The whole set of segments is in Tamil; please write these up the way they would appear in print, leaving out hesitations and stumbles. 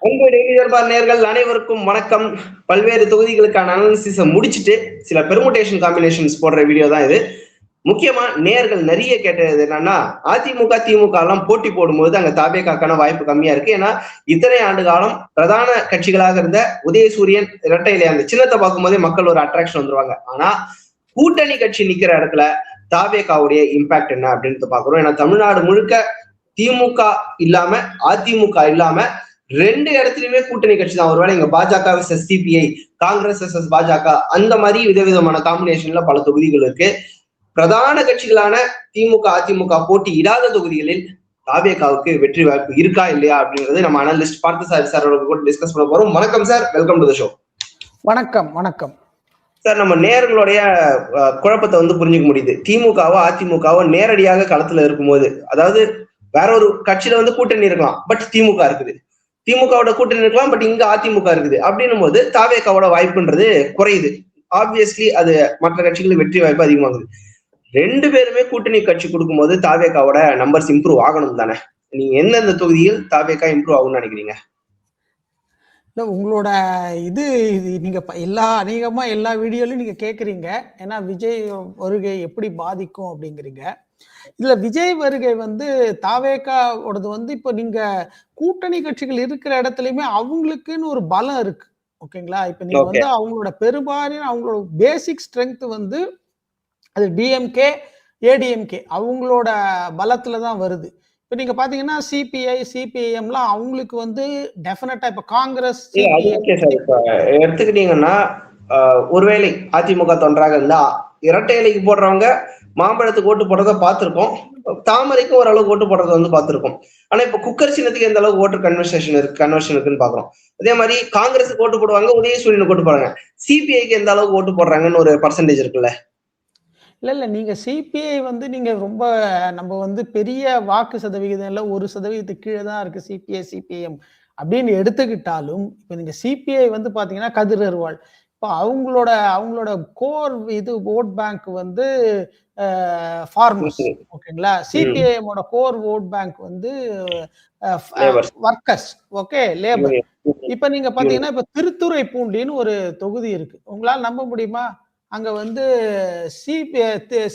அன்பு டெய்லி தர்பார் நேயர்கள் அனைவருக்கும் வணக்கம். பல்வேறு தொகுதிகளுக்கான அனாலிசிஸை முடிச்சுட்டு சில பெர்முடேஷன் காம்பினேஷன்ஸ் போடுற வீடியோ தான் இது. முக்கியமா நேயர்கள் நிறைய கேட்டது என்னன்னா, அதிமுக திமுக எல்லாம் போட்டி போடும்போது அங்க தாவேகாக்கான வாய்ப்பு கம்மியா இருக்கு. ஏன்னா இத்தனை ஆண்டு காலம் பிரதான கட்சிகளாக இருந்த உதயசூரியன் இரட்டை இலை அந்த சின்னத்தை பார்க்கும் போதே மக்கள் ஒரு அட்ராக்ஷன் வந்துருவாங்க. ஆனா கூட்டணி கட்சி நிக்கிற இடத்துல தாவேகாவுடைய இம்பாக்ட் என்ன அப்படின்னு பாக்குறோம். ஏன்னா தமிழ்நாடு முழுக்க திமுக இல்லாம அதிமுக இல்லாம ரெண்டு இடத்துலயுமே கூட்டணி கட்சி தான். ஒருவேளை இங்க பாஜக விசஸ் சிபிஐ, காங்கிரஸ் விசஸ் பாஜக அந்த மாதிரி விதவிதமான காம்பினேஷன்ல பல தொகுதிகள் இருக்கு. பிரதான கட்சிகளான திமுக அதிமுக போட்டி இடாத தொகுதிகளில் தாவேகாவுக்கு வெற்றி வாய்ப்பு இருக்கா இல்லையா அப்படிங்கிறது நம்ம அனலிஸ்ட் பார்த்தசாரதி சார் கூட டிஸ்கஸ் பண்ண போறோம். வணக்கம் sir, welcome to the show. வணக்கம். வணக்கம் சார், நம்ம நேயர்களுடைய குழப்பத்தை புரிஞ்சுக்க முடியுது. திமுகவோ அதிமுகவோ நேரடியாக களத்துல இருக்கும்போது, அதாவது வேற ஒரு கட்சியில கூட்டணி இருக்கலாம், பட் திமுக இருக்குது, திமுகவோட கூட்டணி இருக்கலாம், பட் இங்க அதிமுக இருக்குது அப்படின்னும் போது தாவேகாவோட வாய்ப்புன்றது குறையுது. ஆப்வியஸ்லி அது மற்ற கட்சிகளுக்கு வெற்றி வாய்ப்பு அதிகமாகுது. ரெண்டு பேருமே கூட்டணி கட்சி கொடுக்கும்போது தாவேகாவோட நம்பர்ஸ் இம்ப்ரூவ் ஆகணும் தானே? நீங்க எந்தெந்த தொகுதியில் தாவேகா இம்ப்ரூவ் ஆகும்னு நினைக்கிறீங்க? உங்களோட இது நீங்க அநேகமா எல்லா வீடியோலையும் நீங்க கேக்குறீங்க. ஏன்னா விஜய் வருகை எப்படி பாதிக்கும் அப்படிங்கிறீங்க. இதுல விஜய் வருகை தாவேகாவோடது இப்ப நீங்க கூட்டணி கட்சிகள் இருக்கிற இடத்துலயுமே அவங்களுக்குன்னு ஒரு பலம் இருக்கு. ஓகேங்களா? இப்ப நீங்க அவங்களோட பெரும்பாலான அவங்களோட பேசிக் ஸ்ட்ரென்த் அது டிஎம்கே ஏடிஎம்கே அவங்களோட பலத்துலதான் வருது. இப்ப நீங்க பாத்தீங்கன்னா சிபிஐ சிபிஐஎம்லாம் அவங்களுக்கு டெஃபினட்டா இப்ப காங்கிரஸ் எடுத்துக்கிட்டீங்கன்னா, ஒருவேளை அதிமுக தொண்டராக இருந்தா இரட்டை இலைக்கு போடுறவங்க மாம்பழத்துக்கு ஓட்டு போடுறத பார்த்திருக்கோம், தாமரைக்கு ஓரளவுக்கு ஓட்டு போடுறத பார்த்திருக்கோம். ஆனா இப்ப குக்கர் சின்னத்துக்கு எந்த அளவுக்கு ஓட்டு கன்வர்ஷன் இருக்குன்னு பாக்குறோம். அதே மாதிரி காங்கிரஸுக்கு ஓட்டு போடுவாங்க, உதயசூரியனுக்கு ஓட்டு போடுறாங்க. சிபிஐக்கு எந்த அளவுக்கு ஓட்டு போடுறாங்கன்னு ஒரு பர்சன்டேஜ் இருக்குல்ல? இல்ல நீங்க சிபிஐ நீங்க ரொம்ப நம்ம பெரிய வாக்கு சதவிகிதம் இல்ல, 1% கீழே தான் இருக்கு சிபிஐ சிபிஎம் அப்படின்னு எடுத்துக்கிட்டாலும், இப்ப நீங்க சிபிஐ பாத்தீங்கன்னா கதிர் அருவாள், இப்ப அவங்களோட கோர் ஓட் பேங்க் ஃபார்மர்ஸ். ஓகேங்களா? சிபிஐஎம்மோட core vote bank workers. Okay, labour. இப்ப நீங்க பாத்தீங்கன்னா இப்ப திருத்துறைப்பூண்டின்னு ஒரு தொகுதி இருக்கு. உங்களால நம்ப முடியுமா? அங்க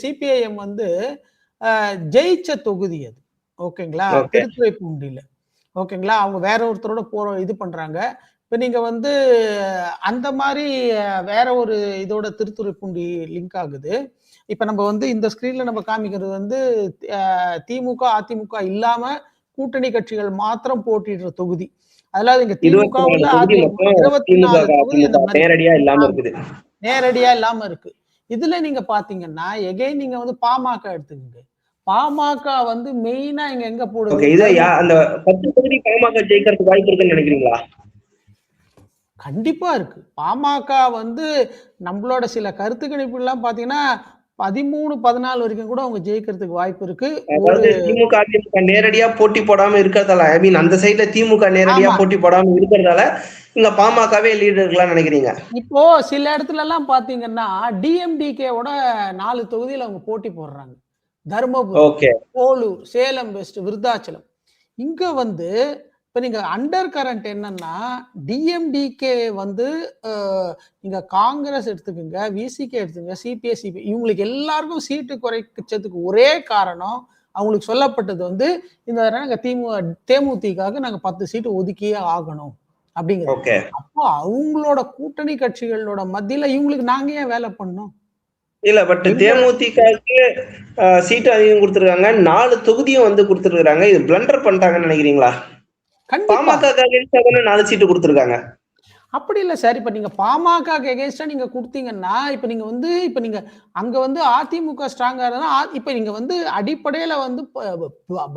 சிபிஐஎம் ஜெயிச்ச தொகுதி அது. ஓகேங்களா? திருத்துறைப்பூண்டியில. ஓகேங்களா? அவங்க வேற ஒருத்தரோட இது பண்றாங்க. இப்ப நீங்க அந்த மாதிரி வேற ஒரு இதோட திருத்துறைப்பூண்டி லிங்க் ஆகுது. இப்ப நம்ம இந்த ஸ்கிரீன்ல நம்ம காமிக்கிறது திமுக அதிமுக இல்லாம கூட்டணி கட்சிகள் மாத்திரம் போட்டிடுற தொகுதி. அதாவது இங்க திமுக 24 தொகுதி நேரடியா இல்லாம இருக்கு. இதுல நீங்க பாத்தீங்கன்னா எகைன் நீங்க பாமக எடுத்துக்கங்க. பாமக மெயினா இங்க எங்க போடுது? அந்த 10 தொகுதி பாமக ஜெயிக்கிறதுக்கு வாய்ப்பு இருக்குன்னு நினைக்கிறீங்களா? கண்டிப்பா இருக்கு. பாமக நம்மளோட சில கருத்து கணிப்பு எல்லாம் பாத்தீங்கன்னா 13-14 வரைக்கும் கூட அவங்க ஜெயிக்கிறதுக்கு வாய்ப்பு இருக்கு. திமுக அதிமுக நேரடியா போட்டி போடாம இருக்கிறதால, ஐ மீன் அந்த சைட்ல திமுக நேரடியா போட்டி போடாம இருக்கிறதால இங்க பாமகவே லீடர் இருக்கலாம் நினைக்கிறீங்க? இப்போ சில இடத்துல எல்லாம் பாத்தீங்கன்னா டிஎம்டிகேவோட 4 தொகுதியில அவங்க போட்டி போடுறாங்க. தர்மபுரி, போலூர், சேலம் வெஸ்ட், விருத்தாச்சலம். இங்க இப்ப நீங்க அண்டர் கரண்ட் என்னன்னா, டிஎம்டிகே நீங்க காங்கிரஸ் எடுத்துக்கோங்க, விசிகே எடுத்துக்கங்க, சிபிஐ சிபிஐ இவங்களுக்கு எல்லாருக்கும் சீட்டு குறைச்சதுக்கு ஒரே காரணம் அவங்களுக்கு சொல்லப்பட்டது இந்த தேமுதிக நாங்க 10 சீட்டு ஒதுக்கியே ஆகணும் அப்படிங்கிறது. அப்போ அவங்களோட கூட்டணி கட்சிகளோட மத்தியில இவங்களுக்கு நாங்க ஏன் வேலை பண்ணோம்? இல்ல, பட் தேமுதிகவுக்கு சீட்டு அதிகம் கொடுத்துருக்காங்க, 4 தொகுதியும் கொடுத்துருக்காங்க. இது பிளண்டர் பண்ணிட்டாங்கன்னு நினைக்கிறீங்களா? பாமக 4 சீட்டு கொடுத்துருக்காங்க. அப்படி இல்ல சார். இப்ப நீங்க பாமக எகென்ஸ்டா நீங்க கொடுத்தீங்கன்னா, இப்ப நீங்க இப்ப நீங்க அங்க அதிமுக ஸ்ட்ராங்கா இருந்தா, இப்ப நீங்க அடிப்படையில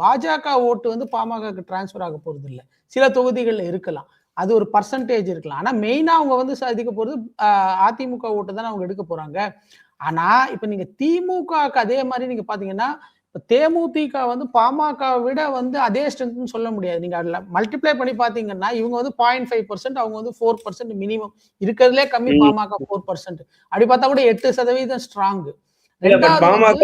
பாஜக ஓட்டு பாமகக்கு டிரான்ஸ்பர் ஆக போறது இல்ல. சில தொகுதிகள்ல இருக்கலாம், அது ஒரு பர்சன்டேஜ் இருக்கலாம். ஆனா மெயினா அவங்க சாதிக்க போறது அதிமுக ஓட்டு தானே அவங்க எடுக்க போறாங்க. ஆனா இப்ப நீங்க திமுகக்கு அதே மாதிரி நீங்க பாத்தீங்கன்னா, தேமுதிக பாமக விட அதே ஸ்ட்ரென்த்னு சொல்ல முடியாது. நீங்க அதுல மல்டிப்ளை பண்ணி பாத்தீங்கன்னா இவங்க 0.5%, அவங்க 4% மினிமம். இருக்கிறதுலே கம்மி பாமக 4%. அப்படி பார்த்தா கூட 8% ஸ்ட்ராங். பாமக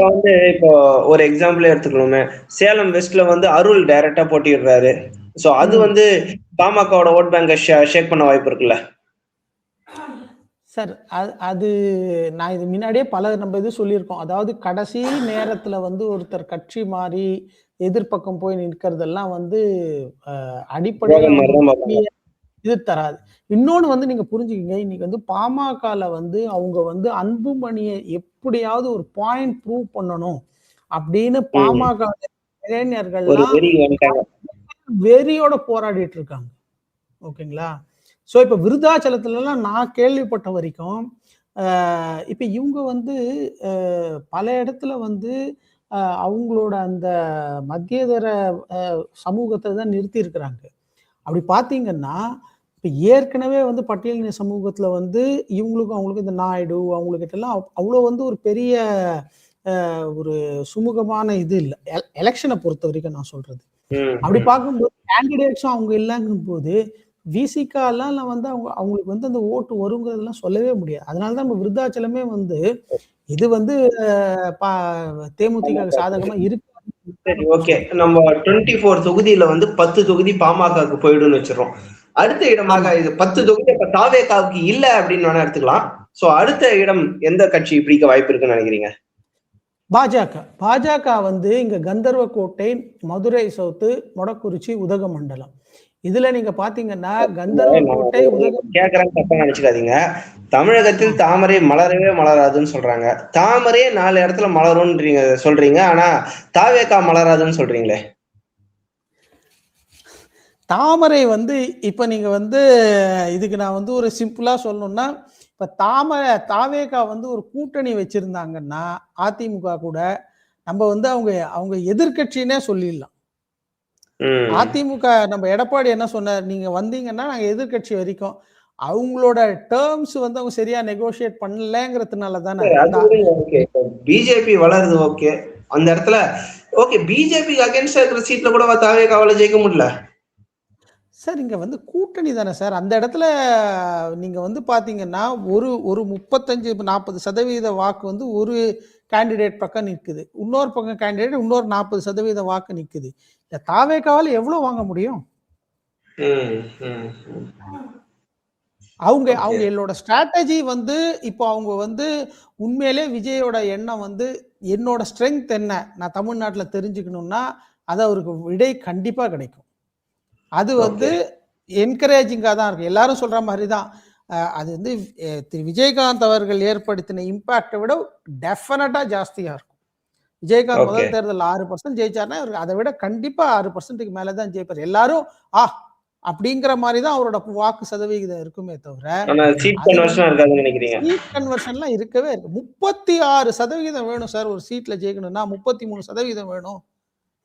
இப்போ ஒரு எக்ஸாம்பிள் எடுத்துக்கணுமே, சேலம் வெஸ்ட்ல அருள் டைரக்டா போட்டிடுறாரு, சோ அது ம். வந்து பாமகவோட ஓட் பேங்கை ஷேக் பண்ண வாய்ப்பு இருக்குல்ல? சார் அது நான் இது முன்னாடியே நம்ம இது சொல்லியிருக்கோம். அதாவது கடைசி நேரத்துல வந்து ஒருத்தர் கட்சி மாறி எதிர்பக்கம் போய் நிற்கிறதெல்லாம் வந்து அடிப்படையில துரோகம் வந்து மாதிரிதான் பார்ப்பாங்க. இது தராது. இன்னொன்னு வந்து நீங்க புரிஞ்சுக்கங்க. இன்னைக்கு வந்து பாமகல வந்து அவங்க வந்து அன்புமணிய எப்படியாவது ஒரு பாயிண்ட் ப்ரூவ் பண்ணணும் அப்படின்னு ம். பாமக ஒரு இளைஞர்கள்லாம் வெறி வந்துட்டாங்க. வெறியோட போராடிட்டு இருக்காங்க. ஓகேங்களா? ஸோ இப்ப விருதாச்சலத்துலலாம் நான் கேள்விப்பட்ட வரைக்கும், இப்ப இவங்க வந்து பல இடத்துல வந்து அவங்களோட அந்த மத்தியதர சமூகத்த தான் நிறுத்தியிருக்கிறாங்க. அப்படி பார்த்தீங்கன்னா, இப்ப ஏற்கனவே வந்து பட்டியலின சமூகத்துல வந்து இவங்களுக்கும் அவங்களுக்கும் இந்த நாயுடு அவங்ககிட்டலாம் அவ்வளோ வந்து ஒரு பெரிய ஒரு சுமூகமான இது இல்ல. எலக்ஷன பொறுத்தவரைக்கும் நான் சொல்றது. ம், அப்படி ம். பார்க்கும்போது கேண்டிடேட்ஸும் அவங்க இல்லங்கும்போது, விசிகாலாம் வந்து அவங்களுக்கு வந்து அந்த ஓட்டு வருங்கிறதெல்லாம் சொல்லவே முடியாது. அதனால தான் நம்ம விருத்தாச்சலமே வந்து இது வந்து ப தேமுதிக சாதகமா இருக்கு. சரி, நம்ம ஓகே. சொல்றோம். நம்ம 24 தொகுதியில வந்து 10 தொகுதி பாமகக்கு போயிடும்னு வச்சுர்றோம். அடுத்த இடமாக ஆமா. இது 10 தொகுதி அப்ப தாவேகாவுக்கு இல்ல அப்படின்னு வேணா எடுத்துக்கலாம். சோ அடுத்த இடம் எந்த கட்சி பிடிக்க வாய்ப்பு இருக்குன்னு நினைக்கிறீங்க? பாஜக வந்து இங்க கந்தர்வக்கோட்டை, மதுரை சவுத்து, மொடக்குறிச்சி, உதகமண்டலம். இதுல நீங்க பார்த்தீங்கன்னா, நான் கந்தர்வக்கோட்டை, கேட்கறேன்னு தப்பா நினைச்சுக்காதீங்க. தமிழகத்தில் தாமரை மலரவே மலராதுன்னு சொல்றாங்க. தாமரையே 4 இடத்துல மலரும்ன்றீங்க சொல்றீங்க. ஆனா தாவேகா மலராதுன்னு சொல்றீங்களே. தாமரை வந்து இப்ப நீங்க வந்து இதுக்கு நான் வந்து ஒரு சிம்பிளா சொல்லணும்னா, இப்ப தாவேகா வந்து ஒரு கூட்டணி வச்சிருந்தாங்கன்னா, அதிமுக கூட நம்ம வந்து அவங்க அவங்க எதிர்க்கட்சின்னே சொல்லிடலாம். ம். அதிமுக நம்ம எடப்பாடி என்ன சொன்னார்? நீங்க வந்தீங்கன்னா நாங்க எதிர்க்கட்சி வரைக்கும். அவங்களோட டெர்ம்ஸ் வந்து அவங்க சரியா நெகோஷியேட் பண்ணலங்கிறதுனால தானே. சரி, அது விடுங்க. ஓகே. பிஜேபி வளருது, ஓகே. அந்த இடத்துல ஓகே, பிஜேபிக்கு அகைன்ஸ்டா இருக்கிற சீட்ல கூட தாவேகாவால ஜெயிக்க முடியல. சார் இங்க வந்து கூட்டணி தானே சார். அந்த இடத்துல நீங்க வந்து பார்த்தீங்கன்னா, ஒரு ஒரு 35, 40% வாக்கு வந்து ஒரு கேண்டிடேட் பக்கம் நிக்குது. இன்னொரு பக்கம் கேண்டிடேட் இன்னொரு 40% வாக்கு நிக்குது. இந்த தாவேகாவால எவ்வளோ வாங்க முடியும்? ம், ம், ம். அவங்க ஓகே. அவங்க என்னோட ஸ்ட்ராட்டஜி வந்து இப்போ அவங்க வந்து உண்மையிலே விஜயோட எண்ணம் வந்து என்னோட ஸ்ட்ரென்த் என்ன? நான் தமிழ்நாட்டுல தெரிஞ்சுக்கணும்னா, அது அவருக்கு விடை கண்டிப்பா கிடைக்கும். அது வந்து ஓகே. என்கரேஜிங்கா தான் இருக்கு. எல்லாரும் சொல்ற மாரி தான். அது வந்து திரு விஜயகாந்த் அவர்கள் ஏற்படுத்தின இம்பாக்ட்ட விட டெஃபினட்டா ஜாஸ்தியா இருக்கும். விஜயகாந்த் ஓகே. முதல் தேர்தல்ல 6% ஜெயிச்சார்ன்னா, இவரு அத விட கண்டிப்பா 6%க்கு மேல தான் ஜெயிப்பாரு. எல்லாரும் ஆ அப்படிங்கிற மாரி தான் அவரோட வாக்கு சதவிகிதம் இருக்குமே தவிர, ஆனா சீட் அது வந்து கன்வர்ஷனா இருக்காதுன்னு நினைக்கிறீங்க. சீட் கன்வர்ஷன்லாம் இருக்கவே இருக்கு. 36% வேணும் சார் ஒரு சீட்ல ஜெயிக்கணும்னா, 33% வேணும்.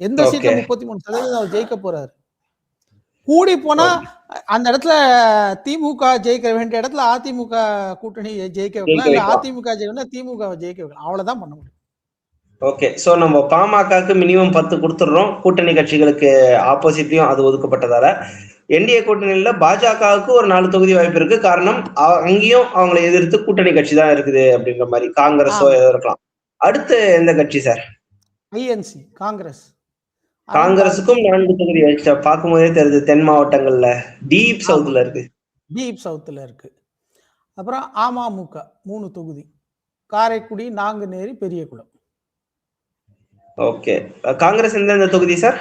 எந்த சீட்ல ஓகே. 33% அவர் ஜெயிக்க போறாரு? கூடி போனா ஓகே. அந்த இடத்துல திமுக ஜெயிக்க வேண்டிய இடத்துல அதிமுக கூட்டணி ஜெயிக்க ஜெயிக்க வைக்கலாம். இல்ல வைக்கலாம். அதிமுக ஜெயிக்கணும்னா திமுகவ ஜெயிக்க வைக்கலாம். அவ்வளவுதான் பண்ண முடியும். ஓகே. சோ நம்ம பாமகக்கு மினிமம் 10 குடுத்துடுறோம். கூட்டணி கட்சிகளுக்கு ஆப்போசிட்லயும் அது ஒதுக்கப்பட்டதால. என்டிஏ கூட்டணியில பாஜகவுக்கு ஒரு 4 தொகுதி வாய்ப்பு இருக்கு. காரணம் அங்கேயும் அவங்கள எதிர்த்து கூட்டணி கட்சி தான் இருக்குது அப்படின்ற மாரி. காங்கிரஸோ ஆமா. ஏதோ இருக்கலாம். அடுத்து எந்த கட்சி சார்? ஐஎன்சி, காங்கிரஸ், அருண் காந்தி. காங்கிரஸுக்கும் 4 தொகுதி பார்க்கும்போதே தெரியுது. தென் மாவட்டங்கள்ல டீப் ஆமா. சவுத்ல இருக்கு. டீப் சவுத்ல இருக்கு. அப்புறம் அமமுக 3 தொகுதி. காரைக்குடி, நாங்குநேரி, பெரியகுளம். ஓகே. காங்கிரஸ் எந்தெந்த தொகுதி சார்?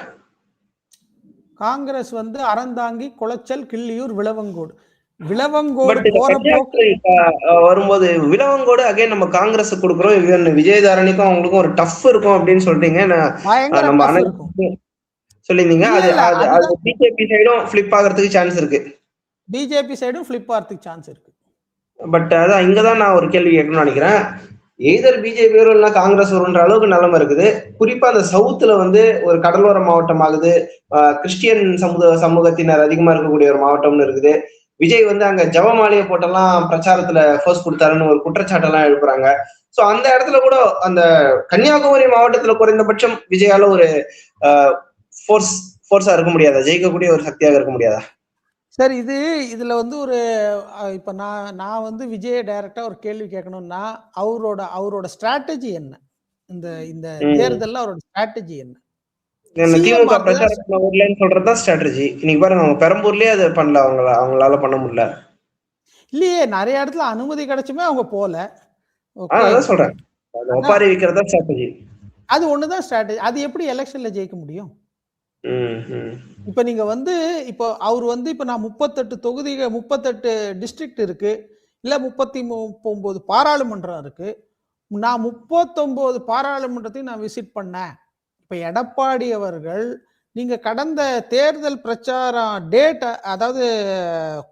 காங்கிரஸ் வந்து அறந்தாங்கி, குளச்சல், கிள்ளியூர், விளவங்கோடு. விளவங்கோடு பட் இந்த போற போக்கு கன்னியாகுமரி வரும்போது விலவங்கோடு அகைன் நம்ம காங்கிரஸ் கொடுக்குறோம். இவன் விஜயதாரணிக்கும் அவங்களுக்கும் ஒரு டஃப் இருக்கும் அப்படின்னு சொல்றீங்க. பயங்கர நம்ம டஃப் இருக்கும். அனலிஸ்ட் சொல்லியிருந்தீங்க. இல்ல, அது இல்ல. அது அது அதுதான் பிஜேபி சைடும் ஃபிளிப் ஆகிறதுக்கு சான்ஸ் இருக்கு. பிஜேபி சைடும் ஃபிளிப் ஆறதுக்கு சான்ஸ் இருக்கு. பட் அதான் இங்கதான் நான் ஒரு கேள்வி கேட்கணும்னு நினைக்கிறேன். எய்தர் பிஜேபி வரும் இல்லைன்னா காங்கிரஸ் வரும்ன்ற அளவுக்கு நிலைமை இருக்குது. குறிப்பா அந்த சவுத்துல வந்து ஒரு கடலோர மாவட்டம் ஆகுது. கிறிஸ்டியன் சமூகத்தினர் அதிகமா இருக்கக்கூடிய ஒரு மாவட்டம்னு இருக்குது. விஜய் வந்து அங்க ஜெபமாலையை போட்டெல்லாம் பிரச்சாரத்துல ஃபோர்ஸ் கொடுத்தாருன்னு ஒரு குற்றச்சாட்டெல்லாம் எழுப்புறாங்க. சோ அந்த இடத்துல கூட அந்த கன்னியாகுமரி மாவட்டத்துல குறைந்தபட்சம் விஜயால ஒரு ஃபோர்ஸ் ஃபோர்ஸா இருக்க முடியாதா? ஜெயிக்கக்கூடிய ஒரு சக்தியாக இருக்க முடியாதா? சார் இதுல வந்து ஒரு இப்ப நான் வந்து விஜய டைரக்டா ஒரு கேள்வி கேட்கணும்னா, அவரோட அவரோட ஸ்ட்ராட்டஜி என்ன? இந்த இந்த ம். தேர்தல்ல அவரோட ஸ்ட்ராட்டஜி என்ன? திமுக பிரச்சாரம் பண்ண ஊர்லன்னு சொல்றதுதான் ஸ்ட்ராட்டஜி. இன்னைக்கு பாருங்க அவங்க பெரம்பூர்லயே அதை பண்ணல, அவங்களால பண்ண முடியல. இல்லையே, நிறைய இடத்துல அனுமதி கிடைச்சுமே அவங்க போல. அதான் சொல்றேன், ஒப்பாரி வைக்கிறதா ஸ்ட்ராட்டஜி. அது ஒண்ணுதான் ஸ்ட்ராட்டஜி. அது எப்படி எலெக்ஷன்ல ஜெயிக்க முடியும்? இப்ப நீங்க வந்து இப்ப அவர் வந்து இப்ப நான் 38 தொகுதிகள் 38 டிஸ்ட்ரிக்ட் இருக்கு, இல்ல 39 பாராளுமன்றம் இருக்கு. நான் 39 பாராளுமன்றத்தையும் நான் விசிட் பண்ணேன். இப்ப எடப்பாடி அவர்கள் நீங்க கடந்த தேர்தல் பிரச்சாரம் டேட், அதாவது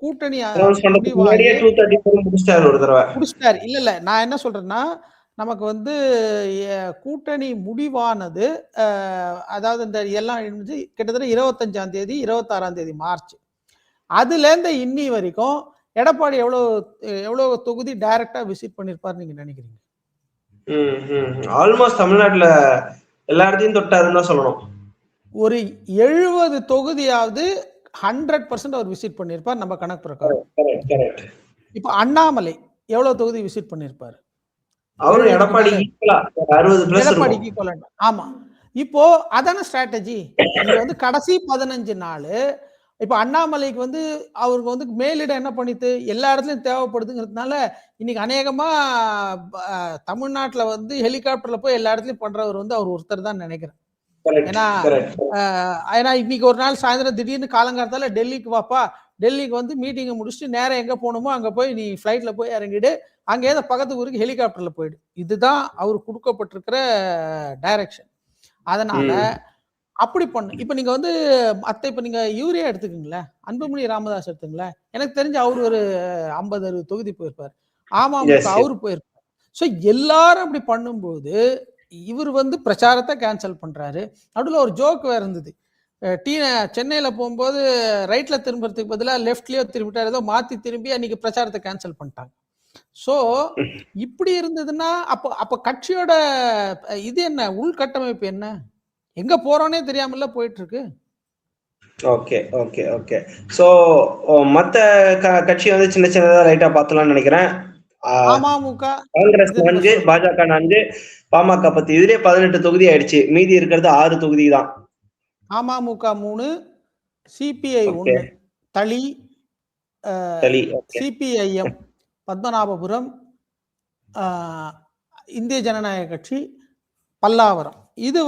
கூட்டணி முடிச்சிட்டாரு. இல்ல நான் என்ன சொல்றேன்னா, நமக்கு வந்து கூட்டணி முடிவானது, அதாவது இந்த எல்லாம் கிட்டத்தட்ட 25ஆம் தேதி 26ஆம் தேதி மார்ச், அதுல இருந்து இன்னி வரைக்கும் எடப்பாடி எவ்வளவு தொகுதி டைரக்டா விசிட் பண்ணிருப்பாரு நீங்க நினைக்கிறீங்க? ஆல்மோஸ்ட் தமிழ்நாட்டுல எல்லா இடத்தையும் தொட்டாருன்னு தான் சொல்லணும். ஒரு 70 தொகுதியாவது 100% அவர் விசிட் பண்ணிருப்பார் நம்ம கணக்கு பிரகாரம். இப்ப அண்ணாமலை எவ்வளவு தொகுதி விசிட் பண்ணிருப்பாரு? அவரும் எடப்பாடிக்கு ஈக்குவலன்ட். ஆமா, இப்போ அதான ஸ்ட்ராட்டஜி. நீங்க வந்து கடைசி 15 நாள் இப்ப அண்ணாமலைக்கு வந்து அவருக்கு வந்து மேலிடம் என்ன பண்ணிட்டு எல்லா இடத்துலயும் தேவைப்படுதுங்கிறதுனால இன்னைக்கு அநேகமா தமிழ்நாட்டுல வந்து ஹெலிகாப்டர்ல போய் எல்லா இடத்துலயும் பண்றவர் வந்து அவர் ஒருத்தர் தான் நினைக்கிறேன். ஏன்னா இன்னைக்கு ஒரு நாள் சாயந்தரம் திடீர்னு காலங்காலத்தால டெல்லிக்கு வாப்பா, டெல்லிக்கு வந்து மீட்டிங்கை முடிச்சுட்டு நேரம் எங்க போகணுமோ அங்க போய் நீ ஃபிளைட்ல போய் இறங்கிடு, அங்கே ஏதோ பக்கத்து ஊருக்கு ஹெலிகாப்டர்ல போயிடு. இதுதான் அவரு கொடுக்கப்பட்டிருக்கிற டைரக்ஷன். அதனால அப்படி பண்ணு. இப்ப நீங்க வந்து இப்ப நீங்க யூரியா எடுத்துக்கீங்களேன், அன்புமணி ராமதாஸ் எடுத்துங்களேன், எனக்கு தெரிஞ்சு அவரு ஒரு 50-60 தொகுதி போயிருப்பாரு. அமமுக அவரு போயிருப்பாரு. ஸோ எல்லாரும் அப்படி பண்ணும்போது இவர் வந்து பிரச்சாரத்தை கேன்சல் பண்றாரு. நடுவில் ஒரு ஜோக் வேற இருந்தது, சென்னையில போகும்போது ரைட்ல திரும்புறதுக்கு பதிலாக லெஃப்ட்லயோ திரும்பிட்டாரு, ஏதோ மாத்தி திரும்பி அன்னைக்கு பிரச்சாரத்தை கேன்சல் பண்ணிட்டாங்க. சோ இப்படி இருந்ததுன்னா அப்ப கட்சியோட இது என்ன, உள்கட்டமைப்பு என்ன, எங்க போறோன்னே தெரியாமல போயிட்டு இருக்கு. Okay okay okay. சோ மத்த கட்சி வந்து சின்ன சின்னதா லைட்டா பார்த்தலாம்னு நினைக்கிறேன். அமமுக, காங்கிரஸ் 4, பாஜக 4, பாமக 10. இதுலயே 18 தொகுதி ஆயிடுச்சு. மீதி இருக்கிறது 6 தொகுதி தான். அமமுக 3, சிபிஐ 1, தளி, சிபிஐஎம் பத்மநாபபுரம், இந்திய ஜனநாயக கட்சி, பல்லாவரம். இது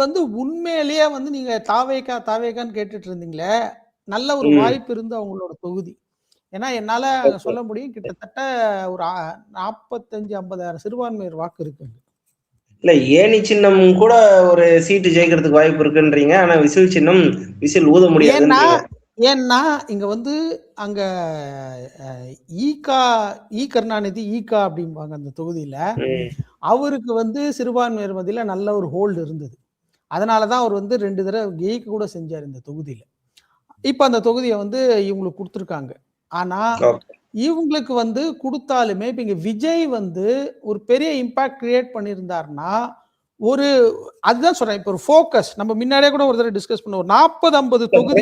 வந்து உண்மையிலேயே வந்து நீங்க தாவேக்கான்னு கேட்டுட்டு இருந்தீங்களே, நல்ல ஒரு வாய்ப்பு இருந்து அவங்களோட தொகுதி. ஏன்னா என்னால சொல்ல முடியும், கிட்டத்தட்ட ஒரு 45-50 சிறுபான்மையர் வாக்கு இருக்கு. இல்ல ஏணி சின்னம் கூட ஒரு சீட்டு ஜெயிக்கிறதுக்கு வாய்ப்பு இருக்குன்றீங்க, ஆனா விசில் சின்னம் விசில் ஊத முடியாது. ஏன்னா இங்க வந்து அங்க ஈ கருணாநிதி ஈகா அப்படிம்பாங்க அந்த தொகுதியில, அவருக்கு வந்து சிறுபான்மையர் மத்தியில நல்ல ஒரு ஹோல்டு இருந்தது. அதனாலதான் அவர் வந்து 2 தடவை ஜெயிக்க கூட செஞ்சார் இந்த தொகுதியில. இப்ப அந்த தொகுதியை வந்து இவங்களுக்கு கொடுத்துருக்காங்க. ஆனா இவங்களுக்கு வந்து கொடுத்தாலுமே இப்ப இங்க விஜய் வந்து ஒரு பெரிய இம்பாக்ட் கிரியேட் பண்ணியிருந்தாருன்னா, ஒரு அதுதான் சொல்றேன், இப்ப ஒரு ஃபோக்கஸ் நம்ம முன்னாடியே கூட ஒரு தடவை டிஸ்கஸ் பண்ணோம், 40-50 தொகுதி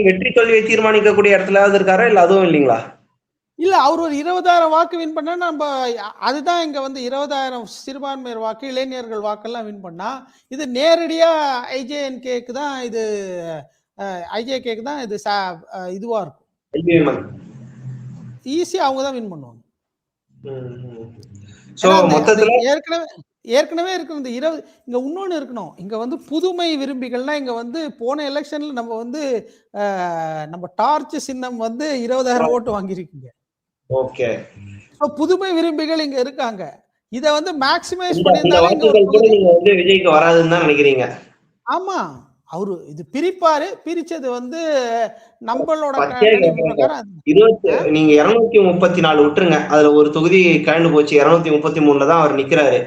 வெற்றி தோல்வியை தீர்மானிக்கக்கூடிய இடத்துலயாவது இருக்காரா, இல்ல அதுவும் இல்லீங்களா? இல்ல, அவர் ஒரு 20,000 வாக்கு வின் பண்ணா நம்ம அதுதான் இங்க வந்து 20,000 சிறுபான்மையர் வாக்கு, இளைஞர்கள் வாக்கெல்லாம் வின் பண்ணா இது நேரடியா ஐஜேகேக்கு தான் இது இதுவா இருக்கும். ஈஸியா அவங்க தான் வின் பண்ணுவாங்க. ஏற்கனவே இருக்கிறது 20. இங்க இன்னொன்னு இருக்கணும், இங்க வந்து புதுமை விரும்பிகள்னா இங்க வந்து போன எலெக்ஷன்ல நம்ம வந்து நம்ம டார்ச் சின்னம் வந்து 20,000 ஓட்டு வாங்கியிருக்கீங்க. ஓகே, புதுமை விரும்பிகள் இங்க இருக்காங்க. இத வந்து மேக்ஸிமைஸ் பண்ணிருந்தாலும் விஜய்க்கு வராதுன்னு தான் நினைக்கிறீங்க? ஆமா, அவரு இது பிரிப்பாரு. பிரிச்சது வந்து நம்மளோட நீங்க 234 விட்டுருங்க, அதுல ஒரு தொகுதி கலந்து போச்சு. 233 தான் அவர் நிக்கிறாரு.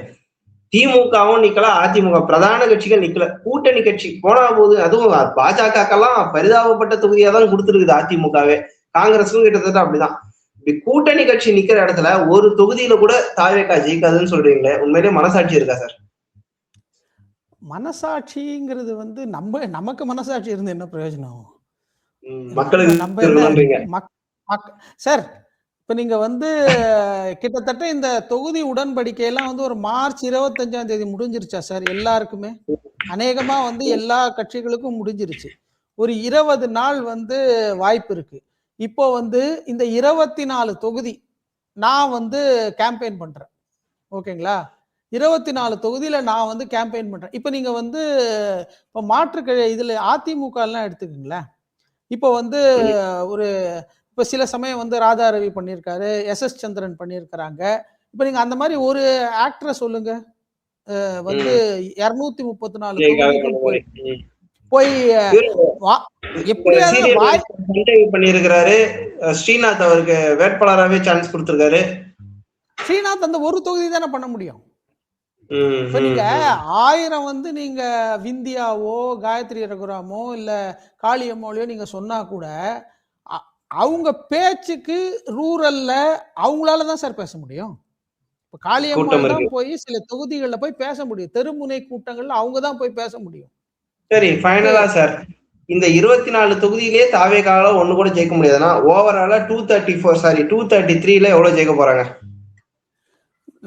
திமுகவும் நிக்கல, அதிமுக பிரதான கட்சிகள் நிக்கல, கூட்டணி கட்சி போனா போது. அதுவும் பாஜகக்கெல்லாம் பரிதாபப்பட்ட தொகுதியா தான் கொடுத்துருக்குது அதிமுகவே. காங்கிரஸும் கிட்டத்தட்ட அப்படிதான். இப்படி கூட்டணி கட்சி நிக்கிற இடத்துல ஒரு தொகுதியில கூட தாவேகா ஜெயிக்காதுன்னு சொல்றீங்களே, உண்மையிலேயே மனசாட்சி இருக்கா சார்? மனசாட்சிங்கிறது வந்து நமக்கு மனசாட்சி இருந்து என்ன பிரயோஜனம்? மக்களுக்கு சார், இப்ப நீங்க வந்து கிட்டத்தட்ட இந்த தொகுதி உடன்படிக்கை எல்லாம் வந்து ஒரு மார்ச் 25ஆம் தேதி முடிஞ்சிருச்சா சார் எல்லாருக்குமே? அநேகமா வந்து எல்லா கட்சிகளுக்கும் முடிஞ்சிருச்சு. ஒரு 20 நாள் வந்து வாய்ப்பு இருக்கு. இப்போ வந்து இந்த 24 தொகுதி நான் வந்து கேம்பெயின் பண்றேன். ஓகேங்களா? 24 தொகுதியில நான் வந்து கேம்பெயின் பண்றேன். இப்ப நீங்க வந்து இப்ப இதுல அதிமுகலாம் எடுத்துக்கங்களேன். இப்போ வந்து ஒரு இப்ப சில சமயம் வந்து ராதா ரவி பண்ணியிருக்காரு, எஸ்.எஸ். சந்திரன் பண்ணியிருக்கிறாங்க. இப்ப நீங்க அந்த மாரி ஒரு ஆக்டர சொல்லுங்க. வந்து 234 தொகுதிக்கும் போய் எப்படியாவது பண்ணியிருக்கிறாரு. ஸ்ரீநாத் அவருக்கு வேட்பாளராகவே சான்ஸ் கொடுத்திருக்காரு. ஸ்ரீநாத் அந்த ஒரு தொகுதி தானே பண்ண முடியும். இப்ப நீங்க 1000 வந்து நீங்க விந்தியாவோ காயத்ரி ரகுராமோ இல்ல காளியம்மாளையோ நீங்க சொன்னா கூட அவங்க பேச்சுக்கு ரூரல்ல அவங்களால தான் சார் பேச முடியும். இப்ப காளியம்மாள் தான் போய் சில தொகுதிகள்ல போய் பேச முடியும். தெருமுனை கூட்டங்கள்ல அவங்க தான் போய் பேச முடியும். சரி, ஃபைனலா சார் இந்த 24 தொகுதியிலே தாவேகால ஒண்ணு கூட ஜெயிக்க முடியாதுன்னா ஓவராலா 233ல எவ்வளவு ஜெயிக்க போறாங்க?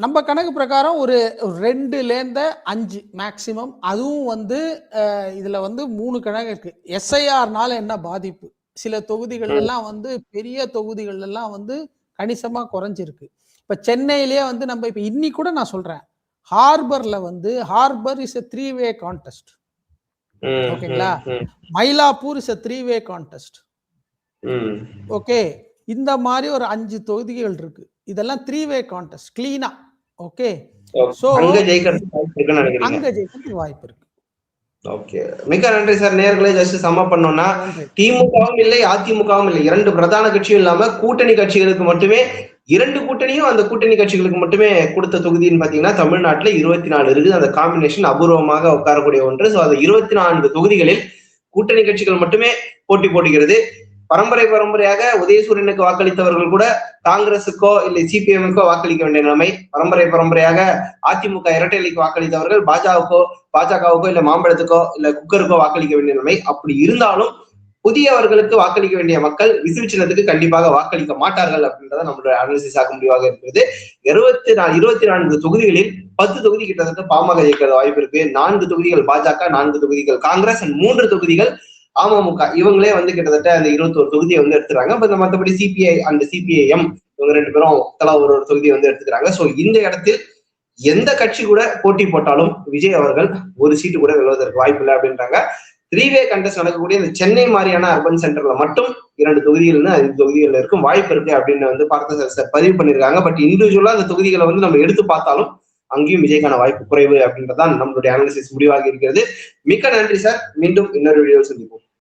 நம்ம கணக்கு பிரகாரம் ஒரு 2-5 மேக்சிமம். அதுவும் வந்து இதுல வந்து 3 கணக்கு இருக்கு. எஸ்ஐஆர்னால என்ன பாதிப்பு? சில தொகுதிகள் எல்லாம் வந்து பெரிய தொகுதிகள் எல்லாம் வந்து கணிசமா குறைஞ்சிருக்கு. இப்ப சென்னையிலேயே வந்து நம்ம இப்ப இன்னைக்கு கூட நான் சொல்றேன், ஹார்பர்ல வந்து harbour is a 3-way contest. ஓகேங்களா? Mylapore is a 3-way contest. Okay, இந்த மாதிரி ஒரு 5 தொகுதிகள் இருக்கு. இதெல்லாம் 3-way contest கிளீனா. ஓகே, சோ அங்க ஜெயிக்கிறதுக்கு வாய்ப்பு இருக்கு. ஓகே, மிக நன்றி சார். நேயர்களே, ஜஸ்ட் சம்ம பண்ணோம்னா திமுகவும் இல்லை அதிமுகவும் இல்லை, 2 பிரதான கட்சியும் இல்லாம கூட்டணி கட்சிகளுக்கு மட்டுமே 2 கூட்டணியும் அந்த கூட்டணி கட்சிகளுக்கு மட்டுமே கொடுத்த தொகுதின்னு பாத்தீங்கன்னா தமிழ்நாட்டுல 24 இருக்குது. அந்த காம்பினேஷன் அபூர்வமாக உட்காரக்கூடிய ஒன்று. சோ அது 24 தொகுதிகளில் கூட்டணி கட்சிகள் மட்டுமே போட்டி போடுகிறது. பரம்பரையாக உதயசூரியனுக்கு வாக்களித்தவர்கள் கூட காங்கிரசுக்கோ இல்லை சிபிஎம்முக்கோ வாக்களிக்க வேண்டிய நிலைமை. பரம்பரையாக அதிமுக இரட்டைலைக்கு வாக்களித்தவர்கள் பாஜகவுக்கோ இல்ல மாம்பழத்துக்கோ இல்ல குக்கருக்கோ வாக்களிக்க வேண்டிய நிலைமை. அப்படி இருந்தாலும் புதியவர்களுக்கு வாக்களிக்க வேண்டிய மக்கள் விசில் சின்னத்துக்கு கண்டிப்பாக வாக்களிக்க மாட்டார்கள் அப்படின்றத நம்மளுடைய அனாலிசிஸ் ஆக முடிவாக இருக்கிறது. 24 தொகுதிகளில் 10 தொகுதி கிட்டத்தட்ட பாமக ஜெயிக்கிறது வாய்ப்பு இருக்கு. 4 தொகுதிகள் பாஜக, 4 தொகுதிகள் காங்கிரஸ், 3 தொகுதிகள் அமமுக. இவங்களே வந்து கிட்டத்தட்ட அந்த 21 தொகுதியை வந்து எடுத்துறாங்க. மற்றபடி சிபிஐ அண்ட் சிபிஐஎம் இவங்க 2 பேரும் தலா ஒரு தொகுதியை வந்து எடுத்துக்கிறாங்க. சோ இந்த இடத்தில் எந்த கட்சி கூட போட்டி போட்டாலும் விஜய் அவர்கள் ஒரு சீட்டு கூட வெல்வதற்கு வாய்ப்பு இல்லை அப்படின்றாங்க. 3-way contest நடக்கக்கூடிய இந்த சென்னை மாதிரியான அர்பன் சென்டர்ல மட்டும் 2 தொகுதிகள்னு 5 தொகுதிகள் இருக்கும் வாய்ப்பு இருக்கு அப்படின்னு வந்து பார்த்த சார் பதிவு பண்ணிருக்காங்க. பட் இண்டிவிஜுவலா அந்த தொகுதிகளை வந்து நம்ம எடுத்து பார்த்தாலும் அங்கேயும் விஜய்க்கான வாய்ப்பு குறைவு அப்படின்றதான் நம்மளுடைய அனாலிசிஸ் முடிவாகி இருக்கிறது. மிக்க நன்றி சார். மீண்டும் இன்னொரு வீடியோவில் சந்திப்போம்.